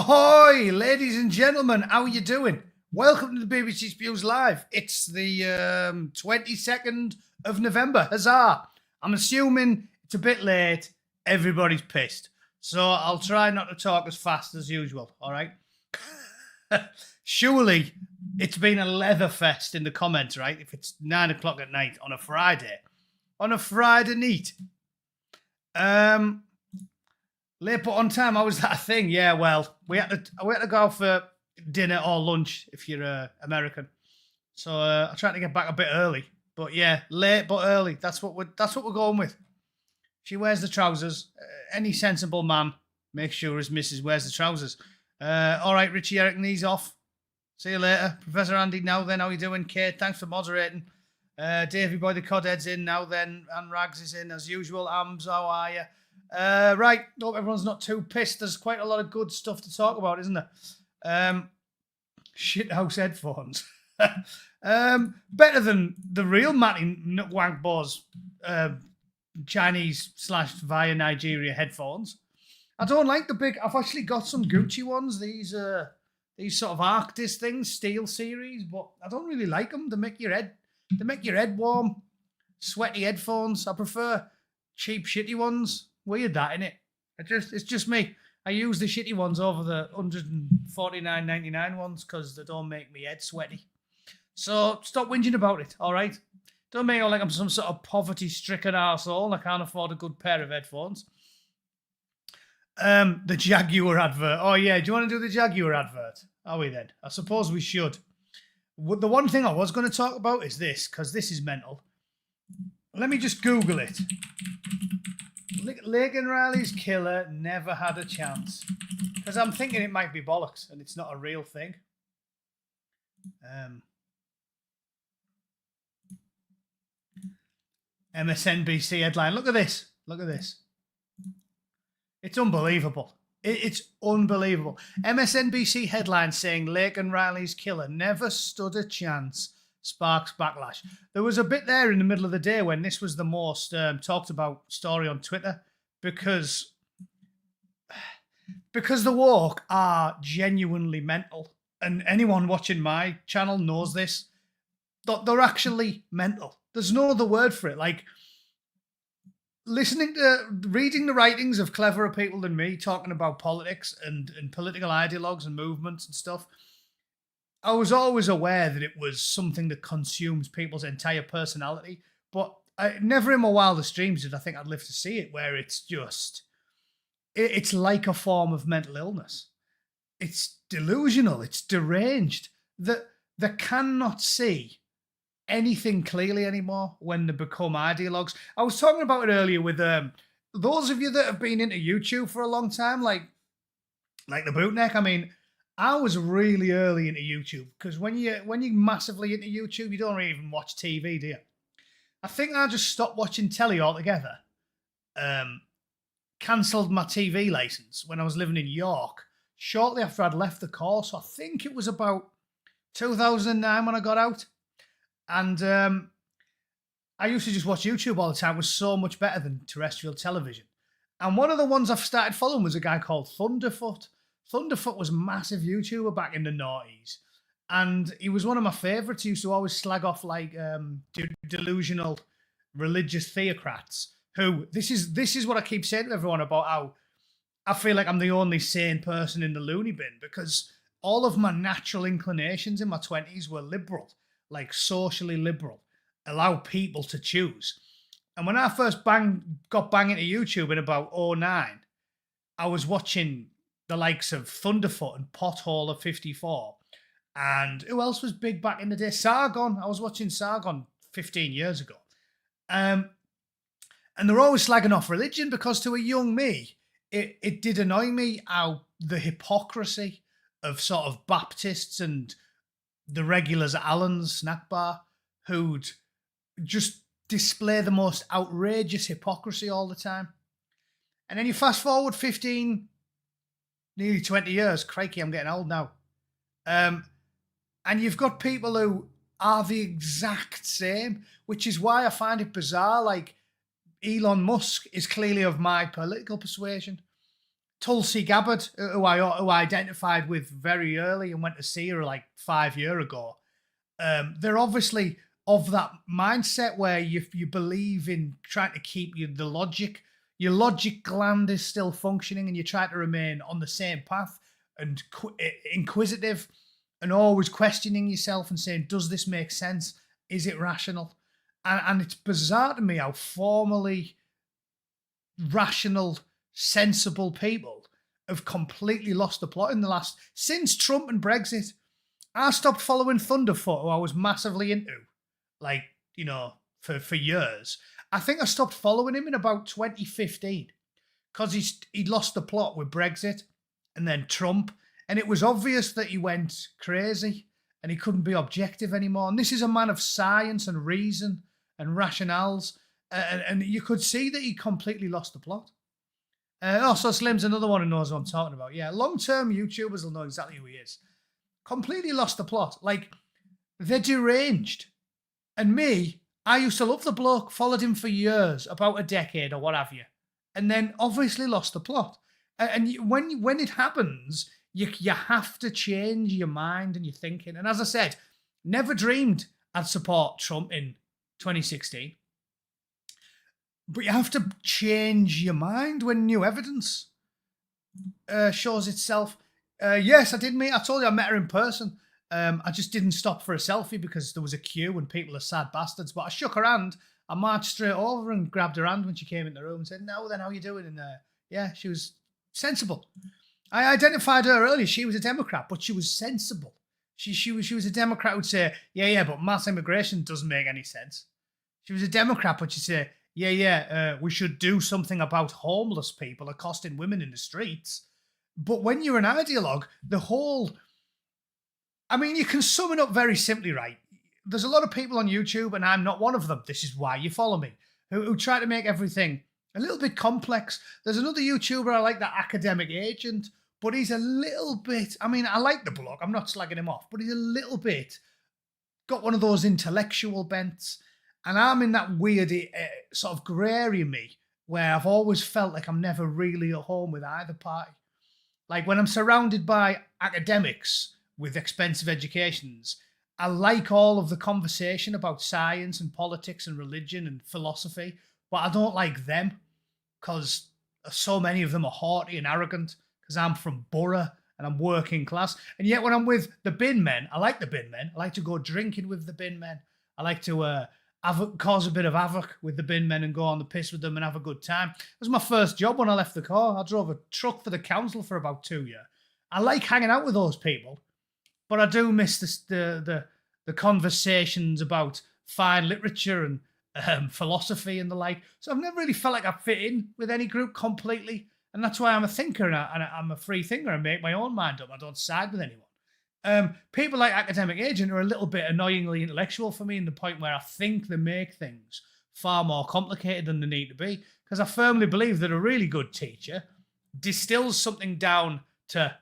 Ahoy, ladies and gentlemen, how are you doing? Welcome to the BBC Spews Live. It's the 22nd of November. Huzzah! I'm assuming it's a bit late. Everybody's pissed. So I'll try not to talk as fast as usual, all right? Surely it's been a leather fest in the comments, right? If it's 9 o'clock at night on a Friday. On a Friday night. Late but on time, how was that a thing? Yeah, well, we had to go for dinner or lunch if you're American. So I tried to get back a bit early. But yeah, late but early. That's what we're going with. She wears the trousers. Any sensible man makes sure his missus wears the trousers. All right, Richie Eric, knees off. See you later. Professor Andy, now then, how you doing? Kate, thanks for moderating. Davey Boy, the Codhead's in now then. And Rags is in as usual. Ams, how are you? Right, hope everyone's not too pissed. There's quite a lot of good stuff to talk about, isn't there? Shithouse headphones. Better than the real Matty Wankbo's Chinese / via Nigeria headphones. I don't like the big. I've actually got some Gucci ones. These sort of Arctis things, Steel series, but I don't really like them. They make your head warm. Sweaty headphones. I prefer cheap, shitty ones. Weird that, innit? It's just me. I use the shitty ones over the $149.99 ones because they don't make me head sweaty. So stop whinging about it, all right? Don't make it like I'm some sort of poverty-stricken arsehole and I can't afford a good pair of headphones. The Jaguar advert. Oh, yeah. Do you want to do the Jaguar advert? Are we then? I suppose we should. The one thing I was going to talk about is this, because this is mental. Let me just Google it. Lagan Riley's killer never had a chance. Because I'm thinking it might be bollocks and it's not a real thing. MSNBC headline. Look at this. Look at this. It's unbelievable. It's unbelievable. MSNBC headline saying Lagan Riley's killer never stood a chance. Sparks backlash. There was a bit there in the middle of the day when this was the most talked about story on Twitter because the woke are genuinely mental. And anyone watching my channel knows this. They're actually mental. There's no other word for it. Like, reading the writings of cleverer people than me talking about politics and political ideologues and movements and stuff, I was always aware that it was something that consumes people's entire personality, but never in my wildest dreams did I think I'd live to see it, where it's just, it's like a form of mental illness. It's delusional. It's deranged. That they cannot see anything clearly anymore when they become ideologues. I was talking about it earlier with those of you that have been into YouTube for a long time, like the Bootneck. I mean, I was really early into YouTube because when you're massively into YouTube, you don't really even watch TV, do you? I think I just stopped watching telly altogether. Cancelled my TV license when I was living in York shortly after I'd left the course. I think it was about 2009 when I got out. And I used to just watch YouTube all the time. It was so much better than terrestrial television. And one of the ones I've started following was a guy called Thunderfoot. Thunderfoot was a massive YouTuber back in the noughties. And he was one of my favourites. He used to always slag off like delusional religious theocrats who, this is what I keep saying to everyone about how I feel like I'm the only sane person in the loony bin because all of my natural inclinations in my 20s were liberal, like socially liberal, allow people to choose. And when I first got bang into YouTube in about 2009, I was watching the likes of Thunderfoot and Pothole of 54. And who else was big back in the day? Sargon. I was watching Sargon 15 years ago. And they're always slagging off religion because to a young me, it did annoy me how the hypocrisy of sort of Baptists and the regulars at Allen's snack bar who'd just display the most outrageous hypocrisy all the time. And then you fast forward 15, nearly 20 years. Crikey, I'm getting old now. And you've got people who are the exact same, which is why I find it bizarre. Like, Elon Musk is clearly of my political persuasion. Tulsi Gabbard, who I identified with very early and went to see her like 5 years ago. They're obviously of that mindset where you believe in trying to keep your logic gland is still functioning, and you try to remain on the same path and inquisitive and always questioning yourself and saying, does this make sense? Is it rational? And it's bizarre to me how formally rational, sensible people have completely lost the plot in the last, since Trump and Brexit. I stopped following Thunderfoot, who I was massively into, like, for years. I think I stopped following him in about 2015 because he'd lost the plot with Brexit and then Trump. And it was obvious that he went crazy and he couldn't be objective anymore. And this is a man of science and reason and rationales. And you could see that he completely lost the plot. Also, Slim's another one who knows what I'm talking about. Yeah, long-term YouTubers will know exactly who he is. Completely lost the plot. Like, they're deranged. And me, I used to love the bloke, followed him for years, about a decade or what have you, and then obviously lost the plot. And when it happens, you have to change your mind and your thinking. And as I said, never dreamed I'd support Trump in 2016. But you have to change your mind when new evidence shows itself. Yes, I did meet. I told you I met her in person. I just didn't stop for a selfie because there was a queue and people are sad bastards. But I shook her hand. I marched straight over and grabbed her hand when she came in the room and said, "No, then how you doing?" And yeah, she was sensible. I identified her earlier. She was a Democrat, but she was sensible. She was a Democrat who would say, yeah, but mass immigration doesn't make any sense. She was a Democrat, but she'd say, we should do something about homeless people accosting women in the streets. But when you're an ideologue, you can sum it up very simply, right? There's a lot of people on YouTube, and I'm not one of them. This is why you follow me, who try to make everything a little bit complex. There's another YouTuber I like, that Academic Agent, but he's a little bit, I like the bloke, I'm not slagging him off, but he's a little bit got one of those intellectual bents. And I'm in that weird sort of grey area me where I've always felt like I'm never really at home with either party. Like when I'm surrounded by academics with expensive educations, I like all of the conversation about science and politics and religion and philosophy, but I don't like them because so many of them are haughty and arrogant because I'm from Borough and I'm working class. And yet when I'm with the bin men, I like the bin men. I like to go drinking with the bin men. I like to cause a bit of havoc with the bin men and go on the piss with them and have a good time. It was my first job when I left the car. I drove a truck for the council for about 2 years. I like hanging out with those people, but I do miss the conversations about fine literature and philosophy and the like. So I've never really felt like I fit in with any group completely. And that's why I'm a thinker and I'm a free thinker and make my own mind up. I don't side with anyone. People like Academic Agent are a little bit annoyingly intellectual for me, in the point where I think they make things far more complicated than they need to be. Because I firmly believe that a really good teacher distills something down to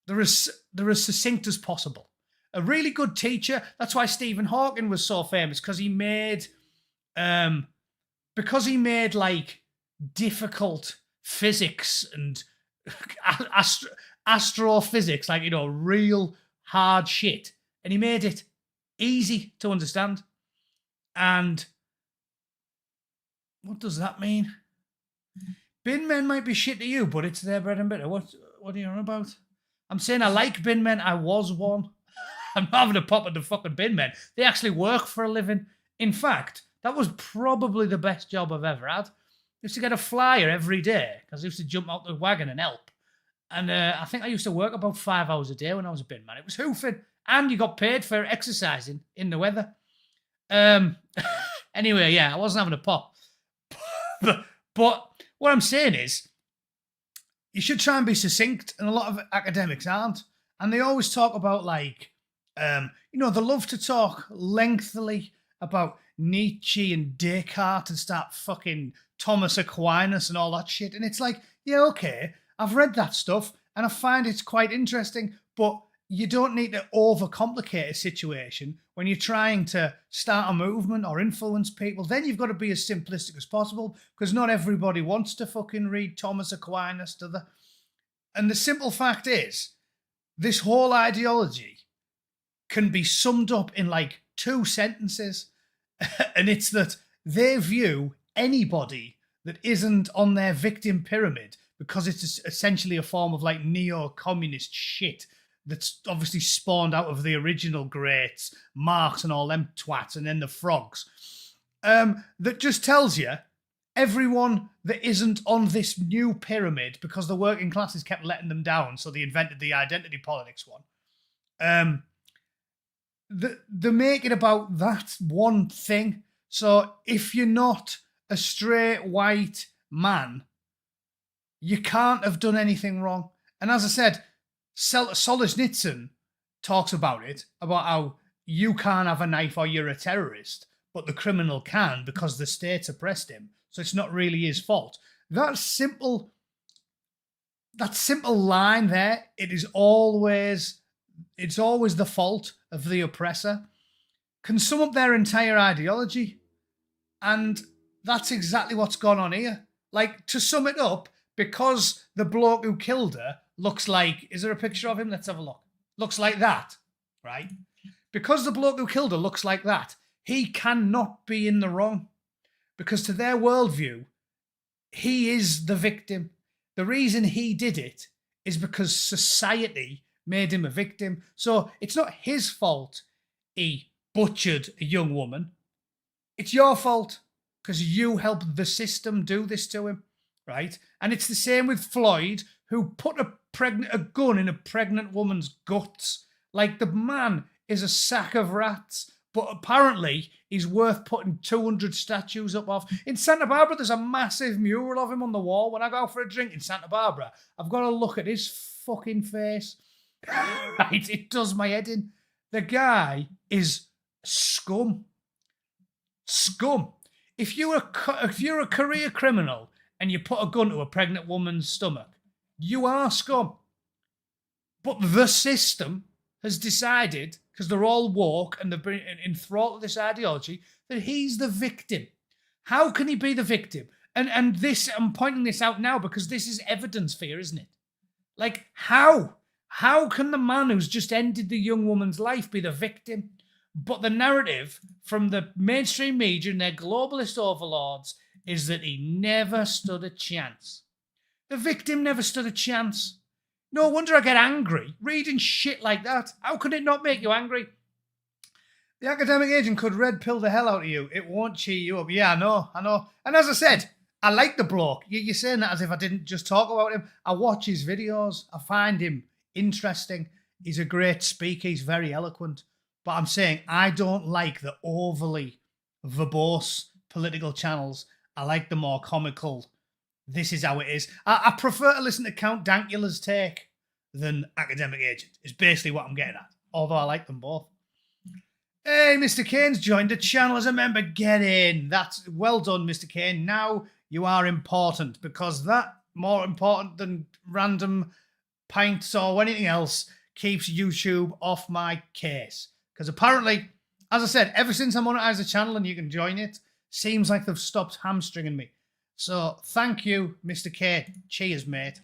they're as succinct as possible. A really good teacher, that's why Stephen Hawking was so famous, because he made like difficult physics and astrophysics, like, real hard shit. And he made it easy to understand. And what does that mean? Bin men might be shit to you, but it's their bread and butter. What are you on about? I'm saying I like bin men. I was one. I'm not having a pop at the fucking bin men. They actually work for a living. In fact, that was probably the best job I've ever had. I used to get a flyer every day because I used to jump out the wagon and help. And I think I used to work about 5 hours a day when I was a bin man. It was hoofing. And you got paid for exercising in the weather. Anyway, yeah, I wasn't having a pop. But what I'm saying is, you should try and be succinct, and a lot of academics aren't. And they always talk about, like, they love to talk lengthily about Nietzsche and Descartes and start fucking Thomas Aquinas and all that shit. And it's like, yeah, okay, I've read that stuff and I find it's quite interesting, but you don't need to overcomplicate a situation when you're trying to start a movement or influence people. Then you've got to be as simplistic as possible, because not everybody wants to fucking read Thomas Aquinas, do they? And the simple fact is, this whole ideology can be summed up in like 2 sentences. And it's that they view anybody that isn't on their victim pyramid, because it's essentially a form of like neo-communist shit that's obviously spawned out of the original greats, Marx and all them twats, and then the frogs, that just tells you everyone that isn't on this new pyramid, because the working classes kept letting them down, so they invented the identity politics one. They make it about that one thing. So if you're not a straight white man, you can't have done anything wrong. And as I said, Solzhenitsyn talks about it, about how you can't have a knife or you're a terrorist, but the criminal can because the state oppressed him. So it's not really his fault. That simple line there, it's always the fault of the oppressor, can sum up their entire ideology. And that's exactly what's gone on here. Like, to sum it up, because the bloke who killed her looks like, is there a picture of him? Let's have a look. Looks like that, right? Because the bloke who killed her looks like that, he cannot be in the wrong. Because to their worldview, he is the victim. The reason he did it is because society made him a victim. So it's not his fault he butchered a young woman. It's your fault because you helped the system do this to him, right? And it's the same with Floyd, who put a gun in a pregnant woman's guts. Like, the man is a sack of rats, but apparently he's worth putting 200 statues up of. In Santa Barbara, there's a massive mural of him on the wall. When I go out for a drink in Santa Barbara, I've got to look at his fucking face. Right? It does my head in. The guy is scum. Scum. If you're a career criminal and you put a gun to a pregnant woman's stomach, you are scum. But the system has decided, because they're all woke and they've been enthralled with this ideology, that he's the victim. How can he be the victim? And this, I'm pointing this out now because this is evidence for you, isn't it? Like, how? How can the man who's just ended the young woman's life be the victim? But the narrative from the mainstream media and their globalist overlords is that he never stood a chance. The victim never stood a chance. No wonder I get angry reading shit like that. How could it not make you angry? The academic agent could red pill the hell out of you. It won't cheer you up. Yeah, I know. And as I said, I like the bloke. You're saying that as if I didn't just talk about him. I watch his videos. I find him interesting. He's a great speaker. He's very eloquent. But I'm saying I don't like the overly verbose political channels. I like the more comical, this is how it is. I prefer to listen to Count Dankula's take than Academic Agent, is basically what I'm getting at. Although I like them both. Hey, Mr. Kane's joined the channel as a member. Get in. That's well done, Mr. Kane. Now you are important, because that, more important than random pints or anything else, keeps YouTube off my case. Because apparently, as I said, ever since I monetized the channel and you can join it, seems like they've stopped hamstringing me. So thank you, Mr. K. Cheers, mate.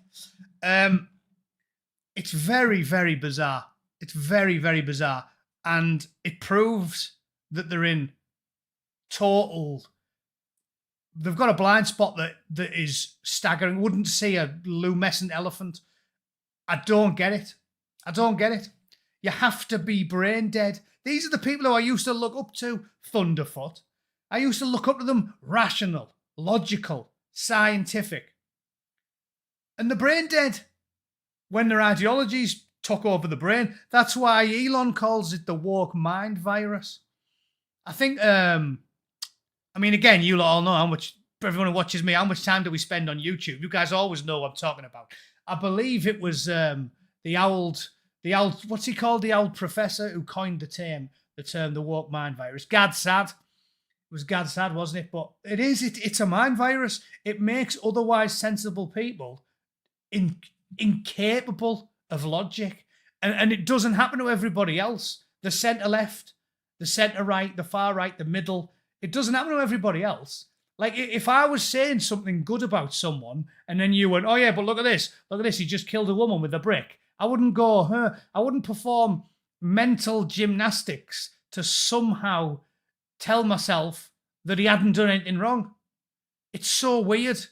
It's very, very bizarre. It's very, very bizarre. And it proves that they're in total... They've got a blind spot that is staggering. Wouldn't see a lumescent elephant. I don't get it. I don't get it. You have to be brain dead. These are the people who I used to look up to. Thunderfoot. I used to look up to them rational, logical, scientific. And the brain dead. When their ideologies took over the brain. That's why Elon calls it the woke mind virus. I think, I mean, again, you all know how much, for everyone who watches me, how much time do we spend on YouTube? You guys always know what I'm talking about. I believe it was the old, what's he called? The old professor who coined the term the woke mind virus. Gad Sad. It was Gad Sad, wasn't it? But it's a mind virus. It makes otherwise sensible people incapable of logic. And it doesn't happen to everybody else. The centre left, the centre right, the far right, the middle. It doesn't happen to everybody else. Like, if I was saying something good about someone and then you went, oh yeah, but look at this, he just killed a woman with a brick. I wouldn't go, I wouldn't perform mental gymnastics to somehow tell myself that he hadn't done anything wrong. It's so weird.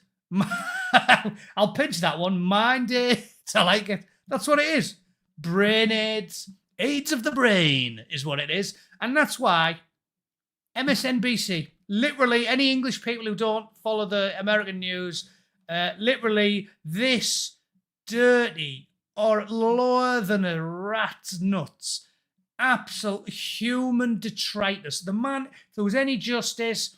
I'll pitch that one. Mind it. I like it. That's what it is. Brain aids. AIDS of the brain is what it is. And that's why MSNBC, literally any English people who don't follow the American news, literally this dirty or lower than a rat's nuts, absolute human detritus. The man, if there was any justice,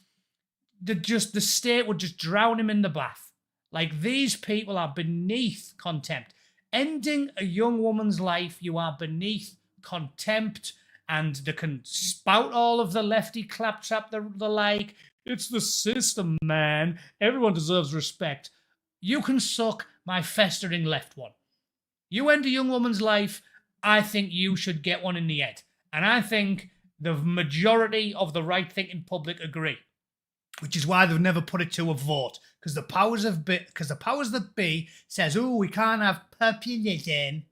the state would just drown him in the bath. Like, these people are beneath contempt. Ending a young woman's life, you are beneath contempt, and they can spout all of the lefty claptrap the like. It's the system, man. Everyone deserves respect. You can suck my festering left one. You end a young woman's life, I think you should get one in the head. And I think the majority of the right-thinking public agree. Which is why they've never put it to a vote. Because the powers that be says, oh, we can't have populism.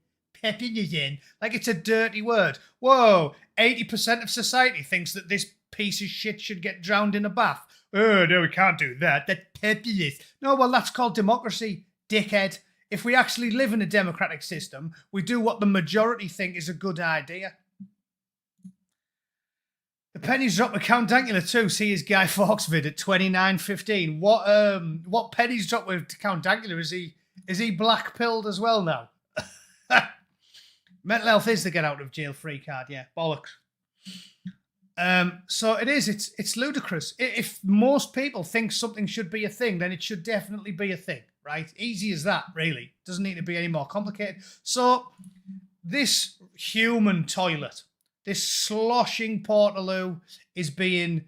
Like, it's a dirty word. Whoa, 80% of society thinks that this piece of shit should get drowned in a bath. Oh, no, we can't do that. That's populist. No, well, that's called democracy, dickhead. If we actually live in a democratic system, we do what the majority think is a good idea. The pennies dropped with Count Dankula too. See his Guy Fawkes vid at 29:15. What pennies dropped with Count Dankula? Is he black pilled as well now? Mental health is the get out of jail free card. Yeah, bollocks. So it is. It's ludicrous. If most people think something should be a thing, then it should definitely be a thing, right? Easy as that. Really, doesn't need to be any more complicated. So this human toilet, this sloshing Portaloo, is being,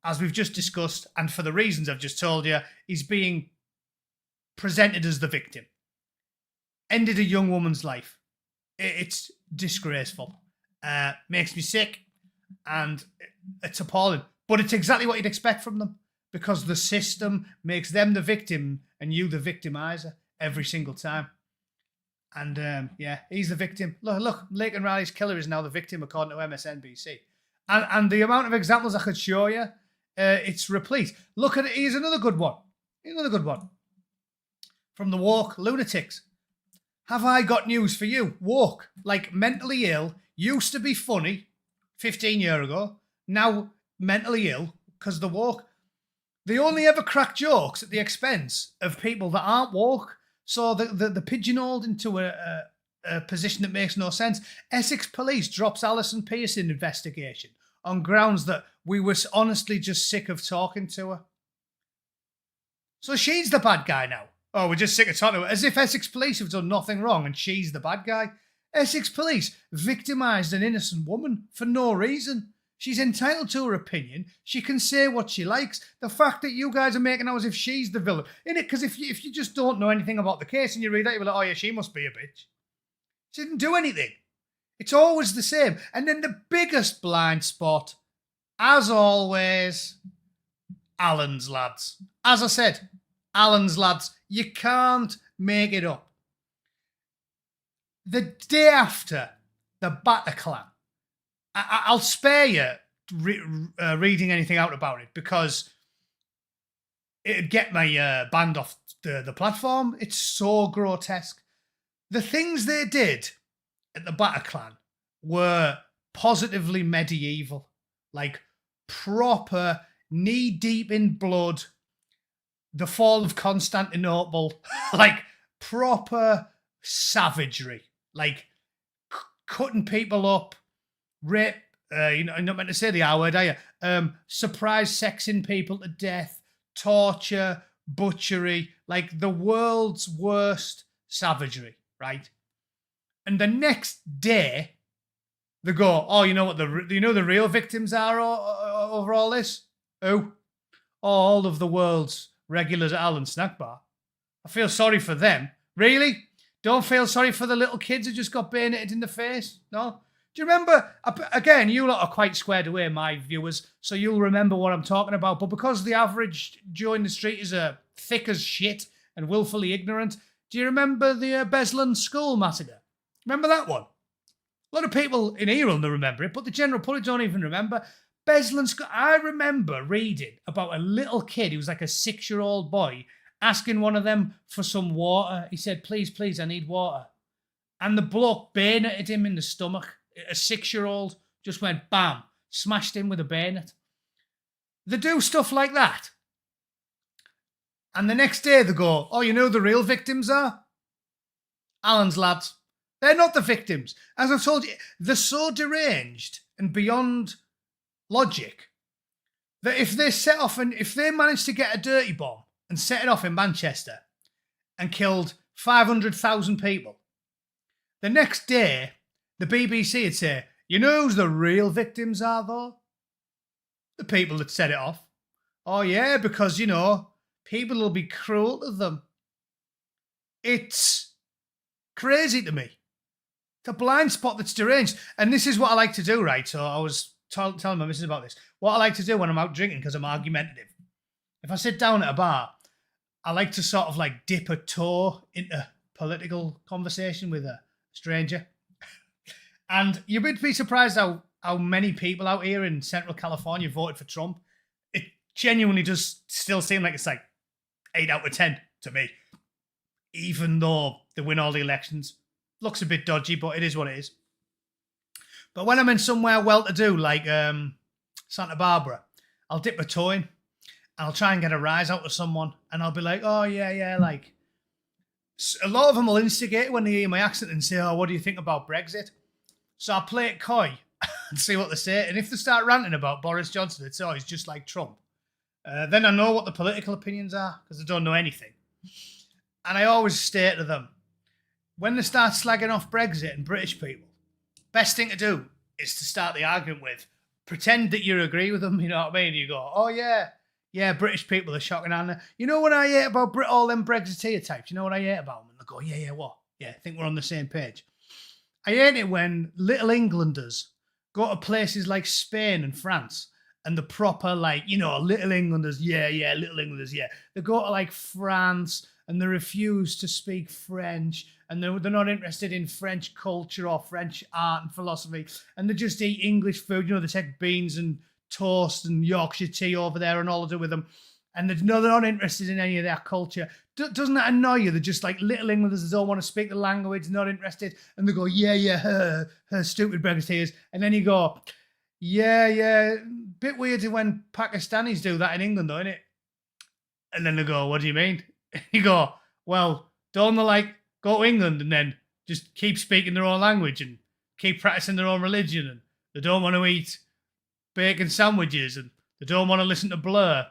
as we've just discussed, and for the reasons I've just told you, is being presented as the victim. Ended a young woman's life. It's disgraceful. Makes me sick, and it's appalling. But it's exactly what you'd expect from them, because the system makes them the victim and you the victimizer every single time. And yeah, he's the victim. Look, Laken Riley's killer is now the victim, according to MSNBC. And the amount of examples I could show you, it's replete. Look at it. Here's another good one. From the woke lunatics. Have I got news for you? Woke, like mentally ill, used to be funny 15 years ago. Now mentally ill because the woke. They only ever crack jokes at the expense of people that aren't woke. So the pigeonholed into a position that makes no sense. Essex Police drops Alison Pearson investigation on grounds that we were honestly just sick of talking to her. So she's the bad guy now. Oh, we're just sick of talking to her. As if Essex Police have done nothing wrong and she's the bad guy. Essex Police victimised an innocent woman for no reason. She's entitled to her opinion. She can say what she likes. The fact that you guys are making out as if she's the villain, innit? Because if you just don't know anything about the case and you read that, you're like, oh yeah, she must be a bitch. She didn't do anything. It's always the same. And then the biggest blind spot, as always, Alan's lads. As I said, Alan's lads. You can't make it up. The day after the Bataclan, I'll spare you reading anything out about it because it'd get my band off the platform. It's so grotesque. The things they did at the Bataclan were positively medieval, like proper knee-deep in blood, the fall of Constantinople, like proper savagery, like cutting people up, rape, you're not meant to say the R word, are you? Surprise sexing people to death, torture, butchery, like the world's worst savagery, right? And the next day, they go, oh, you know what the real victims are over all this? Who? All of the world's regulars at Alan Snack Bar. I feel sorry for them. Really? Don't feel sorry for the little kids who just got bayoneted in the face? No? Do you remember? Again, you lot are quite squared away, my viewers, so you'll remember what I'm talking about. But because the average Joe in the street is thick as shit and willfully ignorant, do you remember the Beslan School massacre? Remember that one? A lot of people in here will remember it, but the general public don't even remember. Beslan School. I remember reading about a little kid who was like a 6-year-old boy asking one of them for some water. He said, please, please, I need water. And the bloke bayoneted him in the stomach. A 6-year-old just went bam, smashed him with a bayonet. They do stuff like that. And the next day they go, oh, you know who the real victims are? Alan's lads. They're not the victims. As I've told you, they're so deranged and beyond logic that if they set off and if they managed to get a dirty bomb and set it off in Manchester and killed 500,000 people, the next day the BBC would say, you know who the real victims are though? The people that set it off. Oh yeah, because, you know, people will be cruel to them. It's crazy to me. It's a blind spot that's deranged. And this is what I like to do, right? So I was telling my missus about this. What I like to do when I'm out drinking, because I'm argumentative. If I sit down at a bar, I like to sort of like dip a toe into political conversation with a stranger. And you'd be surprised how many people out here in Central California voted for Trump. It genuinely does still seem like it's like 8 out of 10 to me. Even though they win all the elections. Looks a bit dodgy, but it is what it is. But when I'm in somewhere well-to-do, like Santa Barbara, I'll dip a toe in. And I'll try and get a rise out of someone. And I'll be like, oh, yeah, like... A lot of them will instigate when they hear my accent and say, oh, what do you think about Brexit? So I play it coy and see what they say. And if they start ranting about Boris Johnson, it's, oh, he's just like Trump. Then I know what the political opinions are, because I don't know anything. And I always say to them, when they start slagging off Brexit and British people, best thing to do is to start the argument with, pretend that you agree with them, you know what I mean? You go, oh yeah, British people are shocking, aren't they? You know what I hate about all them Brexiteer types? You know what I hate about them? And they go, yeah, what? Yeah, I think we're on the same page. I hate it when little Englanders go to places like Spain and France and the proper, like, you know, little Englanders, yeah, little Englanders, yeah. They go to like France and they refuse to speak French and they're not interested in French culture or French art and philosophy and they just eat English food. You know, they take beans and toast and Yorkshire tea over there and all they do with them. And they're not interested in any of their culture. Doesn't that annoy you? They're just like little Englanders that don't want to speak the language, not interested. And they go, yeah, her stupid Brexiteers. And then you go, yeah, bit weird when Pakistanis do that in England, though, isn't it? And then they go, what do you mean? You go, well, don't they like go to England and then just keep speaking their own language and keep practicing their own religion and they don't want to eat bacon sandwiches and they don't want to listen to Blur.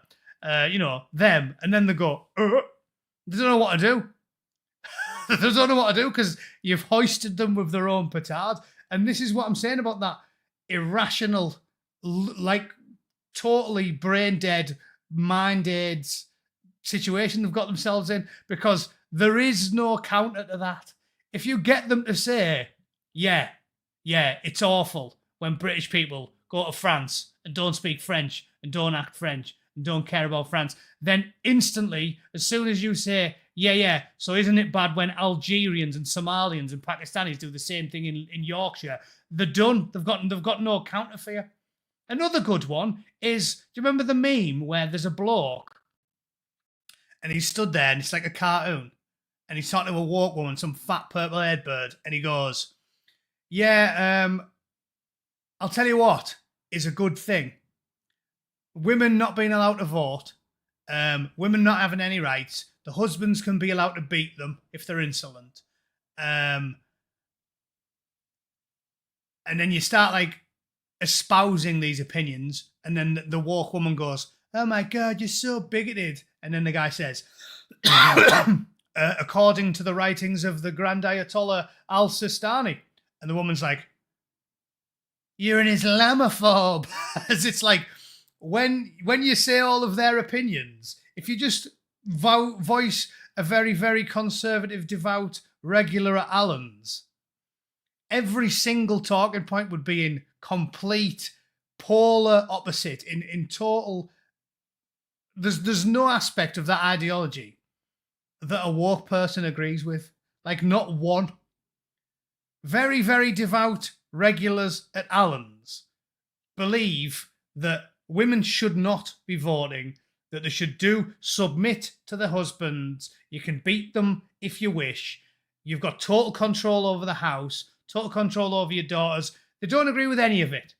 You know, them, and then they go, they don't know what to do. They don't know what to do because you've hoisted them with their own petard. And this is what I'm saying about that irrational, like totally brain dead, mind aids situation they've got themselves in, because there is no counter to that. If you get them to say, yeah, it's awful when British people go to France and don't speak French and don't act French and don't care about France, then instantly, as soon as you say, yeah, so isn't it bad when Algerians and Somalians and Pakistanis do the same thing in Yorkshire? They're done. They've got no counter for you. Another good one is, do you remember the meme where there's a bloke and he's stood there and it's like a cartoon and he's talking to a woke woman, some fat purple-haired bird, and he goes, yeah, I'll tell you what is a good thing. Women not being allowed to vote, women not having any rights, the husbands can be allowed to beat them if they're insolent. And then you start like espousing these opinions, and then the woke woman goes, oh my God, you're so bigoted. And then the guy says, according to the writings of the Grand Ayatollah al-Sistani. And the woman's like, you're an Islamophobe. As it's like, when you say all of their opinions, if you just voice a very, very conservative, devout, regular at Alan's, every single talking point would be in complete polar opposite, in total. There's no aspect of that ideology that a woke person agrees with. Like, not one. Very, very devout regulars at Alan's believe that women should not be voting, that they should submit to their husbands. You can beat them if you wish. You've got total control over the house, total control over your daughters. They don't agree with any of it.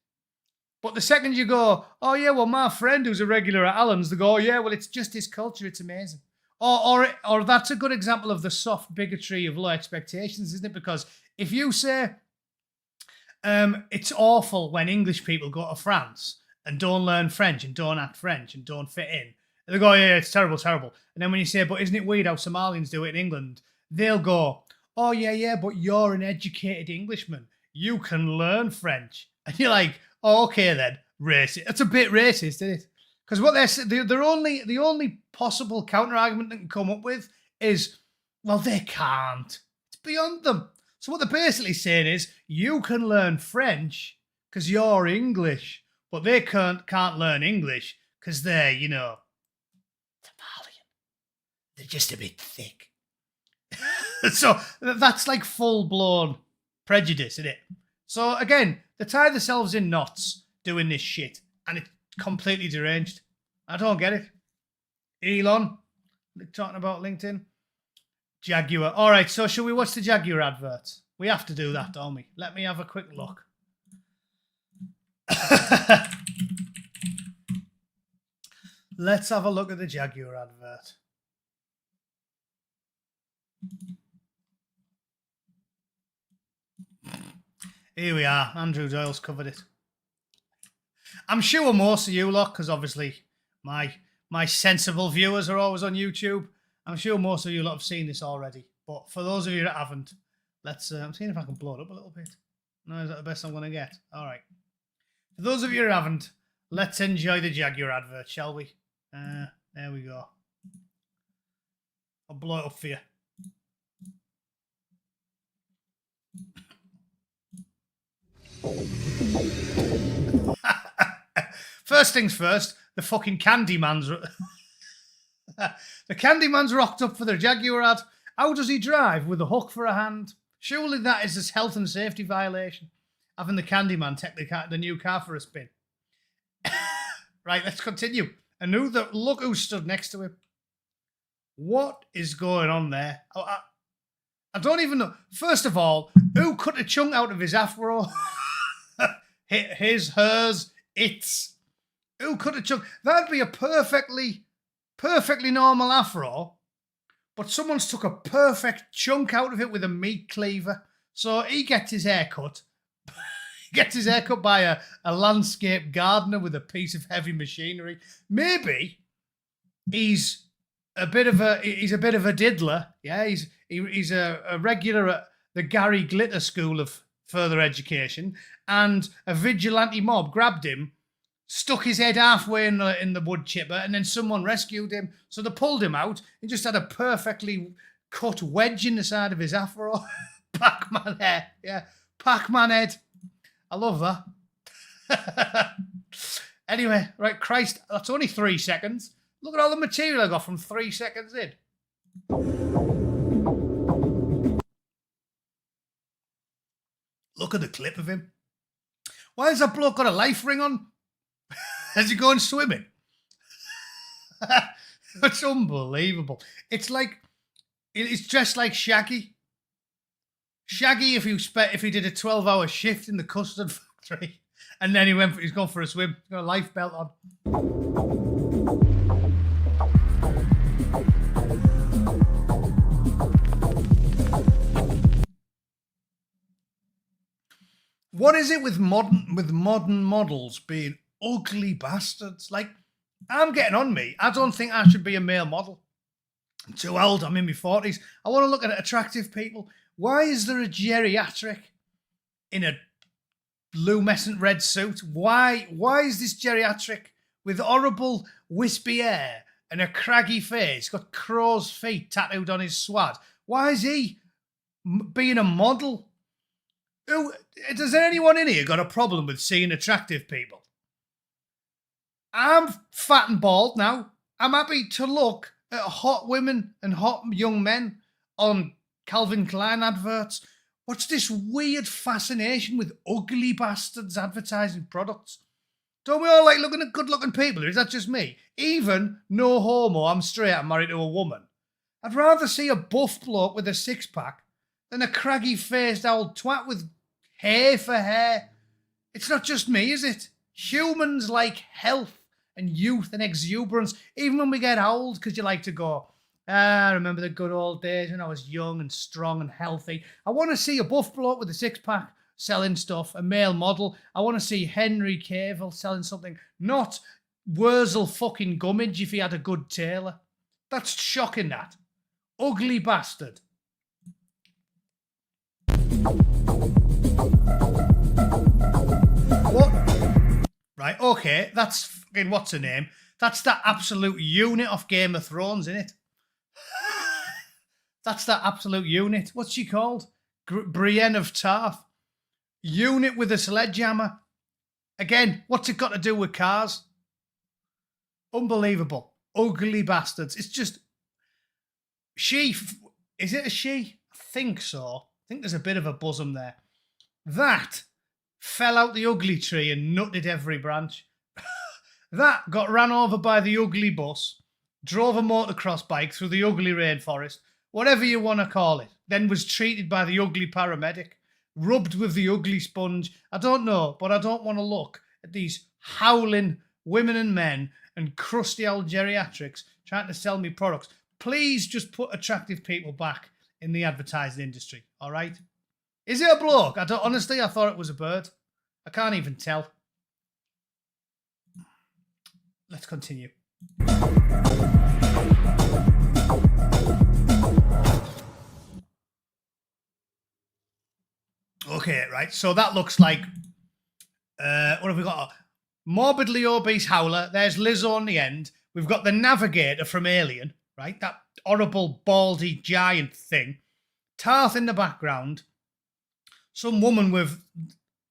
But the second you go, oh yeah, well, my friend who's a regular at Alan's, they go, oh yeah, well, it's just his culture, it's amazing. Or that's a good example of the soft bigotry of low expectations, isn't it? Because if you say it's awful when English people go to France and don't learn French and don't act French and don't fit in, they go, yeah, it's terrible, terrible. And then when you say, but isn't it weird how Somalians do it in England? They'll go, oh yeah, but you're an educated Englishman. You can learn French. And you're like, oh, okay then, racist. That's a bit racist, isn't it? Because what the only possible counter argument they can come up with is, well, they can't. It's beyond them. So what they're basically saying is, you can learn French because you're English, but they can't learn English because they're, Somalian. They're just a bit thick. So that's like full-blown prejudice, isn't it? So again, they tie themselves in knots doing this shit, and it's completely deranged. I don't get it. Elon, talking about LinkedIn. Jaguar. All right, so shall we watch the Jaguar adverts? We have to do that, don't we? Let me have a quick look. Let's have a look at the Jaguar advert. Here we are. Andrew Doyle's covered it. I'm sure most of you lot, because obviously my sensible viewers are always on YouTube. I'm sure most of you lot have seen this already. But for those of you that haven't, let's. I'm seeing if I can blow it up a little bit. No, is that the best I'm going to get? All right. For those of you that haven't, let's enjoy the Jaguar advert, shall we? There we go. I'll blow it up for you. First things first, the fucking Candyman's... the Candyman's rocked up for the Jaguar ad. How does he drive? With a hook for a hand? Surely that is a health and safety violation. Having the Candyman take the new car for a spin. Right, let's continue. And look who stood next to him. What is going on there? I don't even know. First of all, who cut a chunk out of his afro? Hers, its. Who cut a chunk? That'd be a perfectly normal afro, but someone's took a perfect chunk out of it with a meat cleaver. So he gets his hair cut. He gets his hair cut by a landscape gardener with a piece of heavy machinery. Maybe he's a bit of a diddler. Yeah, he's a regular at the Gary Glitter School of Further Education, and a vigilante mob grabbed him, stuck his head halfway in the wood chipper, and then someone rescued him. So they pulled him out. He just had a perfectly cut wedge in the side of his afro. Pac-Man hair. Yeah, Pac-Man head. I love that. Anyway, right, Christ, that's only 3 seconds. Look at all the material I got from 3 seconds in. Look at the clip of him. Why has that bloke got a life ring on? Has he gone swimming? That's unbelievable. It's dressed like Shaggy. Shaggy if he did a 12-hour shift in the custard factory and then he's gone for a swim. He's got a life belt on. What is it with modern models being ugly bastards? Like, I'm getting on me. I don't think I should be a male model. I'm too old. I'm in my 40s. I want to look at attractive people. Why is there a geriatric in a luminescent red suit? Why is this geriatric with horrible wispy hair and a craggy face, got crow's feet tattooed on his swad? Why is he being a model. Does anyone in here got a problem with seeing attractive people? I'm fat and bald now. I'm happy to look at hot women and hot young men on Calvin Klein adverts. What's this weird fascination with ugly bastards advertising products? Don't we all like looking at good-looking people? Or is that just me? Even no homo, I'm straight, I'm married to a woman. I'd rather see a buff bloke with a six-pack than a craggy-faced old twat with hair for hair. It's not just me, is it? Humans like health and youth and exuberance, even when we get old, because you like to go, I remember the good old days when I was young and strong and healthy. I want to see a buff bloke with a six-pack selling stuff, a male model. I want to see Henry Cavill selling something, not Wurzel fucking Gummidge if he had a good tailor. That's shocking, that. Ugly bastard. What? Right, okay, that's fucking, what's her name? That's that absolute unit of Game of Thrones, isn't it? That's that absolute unit. What's she called? Brienne of Tarth. Unit with a sledgehammer. Again, what's it got to do with cars? Unbelievable. Ugly bastards. It's just... She... Is it a she? I think so. I think there's a bit of a bosom there. That fell out the ugly tree and nutted every branch. That got ran over by the ugly bus, drove a motocross bike through the ugly rainforest, whatever you want to call it, then was treated by the ugly paramedic, rubbed with the ugly sponge. I don't know, but I don't want to look at these howling women and men and crusty old geriatrics trying to sell me products. Please just put attractive people back in the advertising industry, all right? Is it a bloke? Honestly, I thought it was a bird. I can't even tell. Let's continue. Okay, right. So that looks like, what have we got? Morbidly obese howler. There's Lizzo on the end. We've got the navigator from Alien, right? That horrible, baldy, giant thing. Tarth in the background. Some woman with,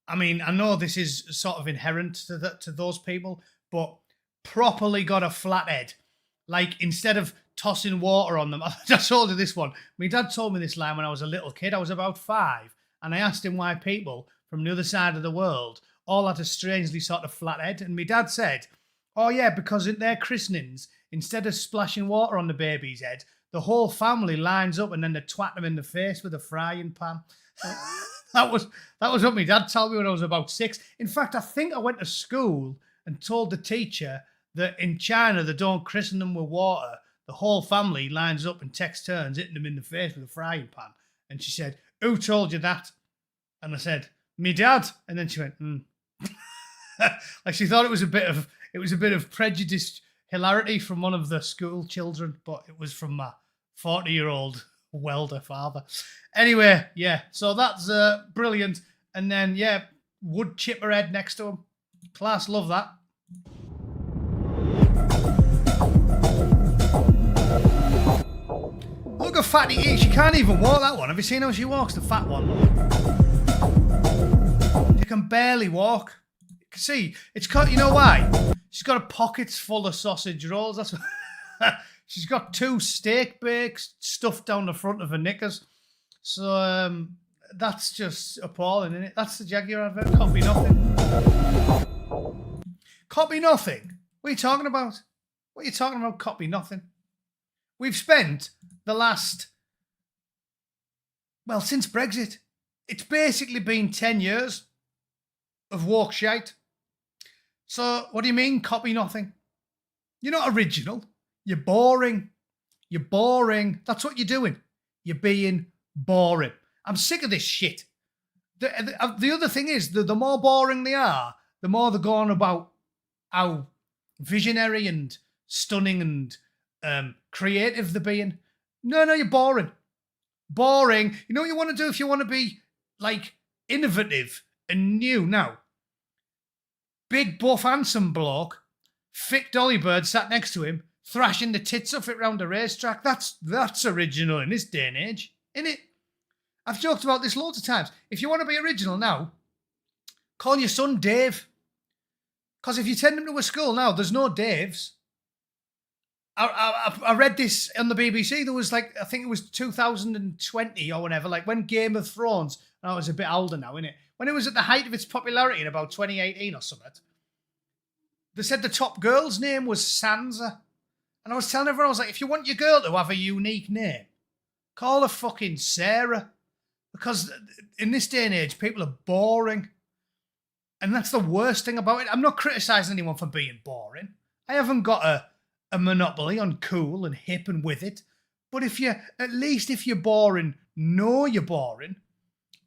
I mean, I know this is sort of inherent to those people, but properly got a flat head. Like, instead of tossing water on them, I just told you this one. My dad told me this line when I was a little kid. I was about 5, and I asked him why people from the other side of the world all had a strangely sort of flat head. And my dad said, oh yeah, because at their christenings, instead of splashing water on the baby's head, the whole family lines up and then they twat them in the face with a frying pan. That was what my dad told me when I was about 6. In fact, I think I went to school and told the teacher that in China they don't christen them with water. The whole family lines up and takes turns hitting them in the face with a frying pan. And she said, who told you that? And I said, me dad. And then she went, like she thought it was a bit of prejudiced hilarity from one of the school children, but it was from my 40-year-old welder father. Anyway, yeah, so that's brilliant. And then, yeah, wood chipper head next to him. Class, love that. Look at Fatty E. She can't even walk, that one. Have you seen how she walks, the fat one? She can barely walk. See, it's got, you know why? She's got her pockets full of sausage rolls. That's what, she's got 2 steak bakes stuffed down the front of her knickers. So that's just appalling, isn't it? That's the Jaguar advert. Copy nothing. Copy nothing? What are you talking about? What are you talking about, copy nothing? We've spent the last, well, since Brexit, it's basically been 10 years of woke shite. So what do you mean, copy nothing? You're not original. You're boring. You're boring. That's what you're doing. You're being boring. I'm sick of this shit. The other thing is, the more boring they are, the more they're going about how visionary and stunning and creative they're being. No, you're boring. Boring. You know what you want to do if you want to be, like, innovative and new? Now, big, buff, handsome bloke, fit dolly bird sat next to him, thrashing the tits off it round a racetrack. That's original in this day and age, isn't it? I've joked about this loads of times. If you want to be original now, call your son Dave. Because if you send him to a school now, there's no Daves. I read this on the BBC. There was like, I think it was 2020 or whatever, like when Game of Thrones, and I was a bit older now, innit? When it was at the height of its popularity in about 2018 or something, they said the top girl's name was Sansa. And I was telling everyone, I was like, if you want your girl to have a unique name, call her fucking Sarah. Because in this day and age, people are boring. And that's the worst thing about it. I'm not criticising anyone for being boring. I haven't got a monopoly on cool and hip and with it. But if you're boring, know you're boring.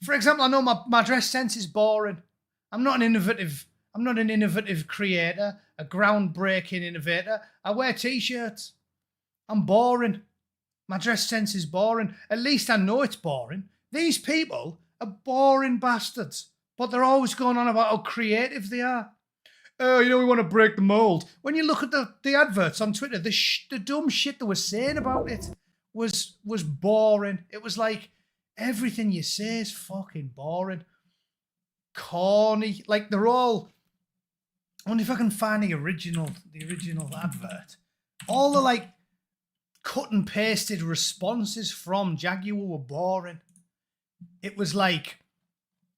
For example, I know my dress sense is boring. I'm not an innovative creator, a groundbreaking innovator. I wear t-shirts. I'm boring. My dress sense is boring. At least I know it's boring. These people are boring bastards, but they're always going on about how creative they are. Oh, we want to break the mold. When you look at the adverts on Twitter, the dumb shit they were saying about it was boring. It was like, everything you say is fucking boring. Corny. Like, they're all... I wonder if I can find the original advert. All the, like, cut and pasted responses from Jaguar were boring. It was like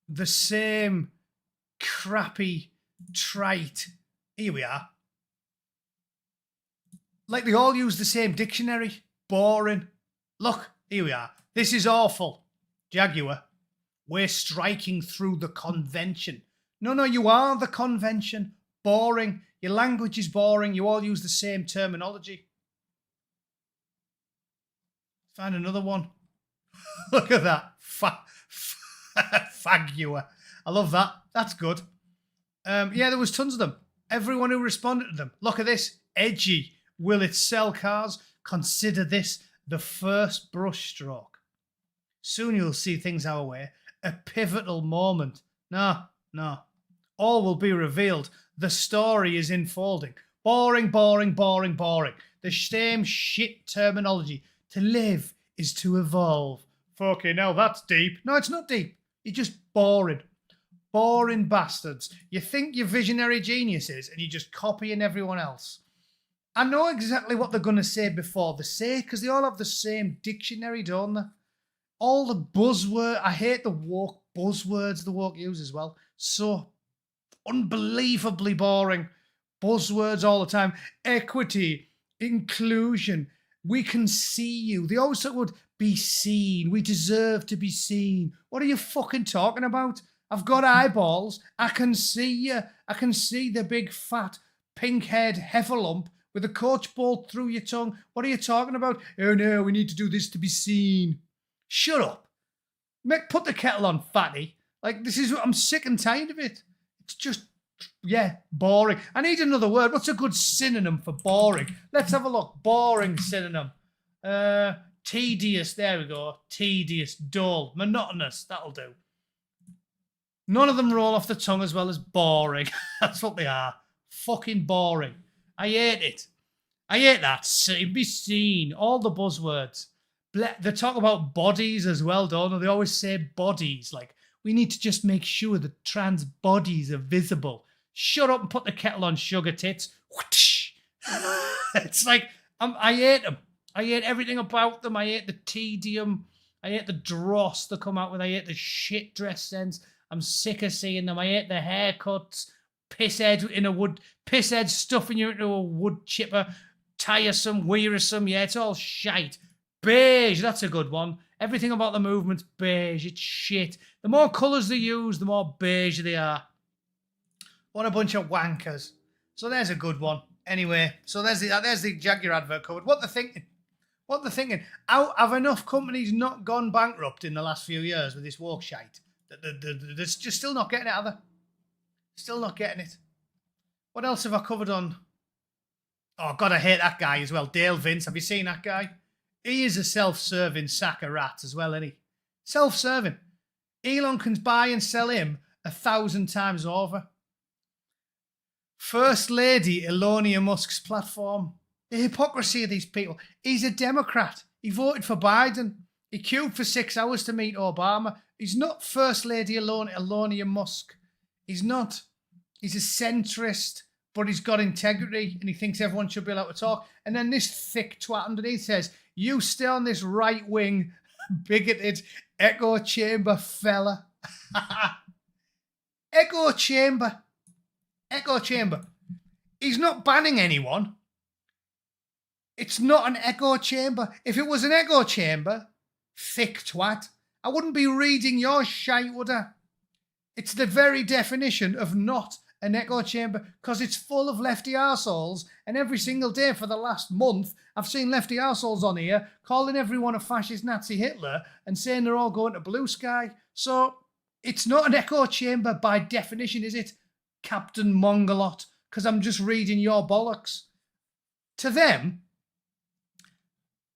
the same crappy, trite... Here we are. Like, they all use the same dictionary. Boring. Look, here we are. This is awful. Jaguar, we're striking through the convention. No, you are the convention. Boring. Your language is boring. You all use the same terminology. Find another one. Look at that. Faguar. I love that. That's good. Yeah, there was tons of them. Everyone who responded to them. Look at this. Edgy. Will it sell cars? Consider this the first brushstroke. Soon you'll see things our way. A pivotal moment. No. All will be revealed. The story is unfolding. Boring. The same shit terminology. To live is to evolve. Fucking hell, that's deep. No, it's not deep. You're just boring. Boring bastards. You think you're visionary geniuses and you're just copying everyone else. I know exactly what they're going to say before they say it, because they all have the same dictionary, don't they? All the buzzwords. I hate the woke buzzwords the woke use as well. So unbelievably boring. Buzzwords all the time. Equity, inclusion, we can see you. They always talk about be seen. We deserve to be seen. What are you fucking talking about? I've got eyeballs. I can see you. I can see the big fat pink head heifer lump with a coach bolt through your tongue. What are you talking about? Oh no, we need to do this to be seen. Shut up. Put the kettle on, fatty. Like, I'm sick and tired of it. It's just, boring. I need another word. What's a good synonym for boring? Let's have a look. Boring synonym. Tedious. There we go. Tedious, dull, monotonous. That'll do. None of them roll off the tongue as well as boring. That's what they are. Fucking boring. I hate it. I hate that. Be seen. All the buzzwords. They talk about bodies as well, don't they? They always say bodies. Like, we need to just make sure that trans bodies are visible. Shut up and put the kettle on, sugar tits. It's like, I hate them. I hate everything about them. I hate the tedium. I hate the dross they come out with. I hate the shit dress sense. I'm sick of seeing them. I hate the haircuts. Pisshead stuffing you into a wood chipper. Tiresome, wearisome. Yeah, it's all shite. Beige, that's a good one. Everything about the movement's beige. It's shit. The more colours they use, the more beige they are. What a bunch of wankers. So there's a good one. Anyway, so there's the Jaguar advert covered. What they're thinking. Have enough companies not gone bankrupt in the last few years with this woke shite? They're just still not getting it, are they? Still not getting it. What else have I covered on? Oh, God, I hate that guy as well. Dale Vince. Have you seen that guy? He is a self-serving sack of rats as well, isn't he? Self-serving. Elon can buy and sell him 1,000 times over. First Lady Elon Musk's platform. The hypocrisy of these people. He's a Democrat. He voted for Biden. He queued for 6 hours to meet Obama. He's not First Lady Elon Musk. He's not. He's a centrist, but he's got integrity and he thinks everyone should be allowed to talk. And then this thick twat underneath says, you stay on this right-wing, bigoted echo chamber fella. Echo chamber. Echo chamber. He's not banning anyone. It's not an echo chamber. If it was an echo chamber, thick twat, I wouldn't be reading your shite, would I? It's the very definition of not an echo chamber because it's full of lefty arseholes, and every single day for the last month I've seen lefty arseholes on here calling everyone a fascist Nazi Hitler and saying they're all going to blue sky. So it's not an echo chamber by definition, is it, Captain Mongolot? Because I'm just reading your bollocks. To them,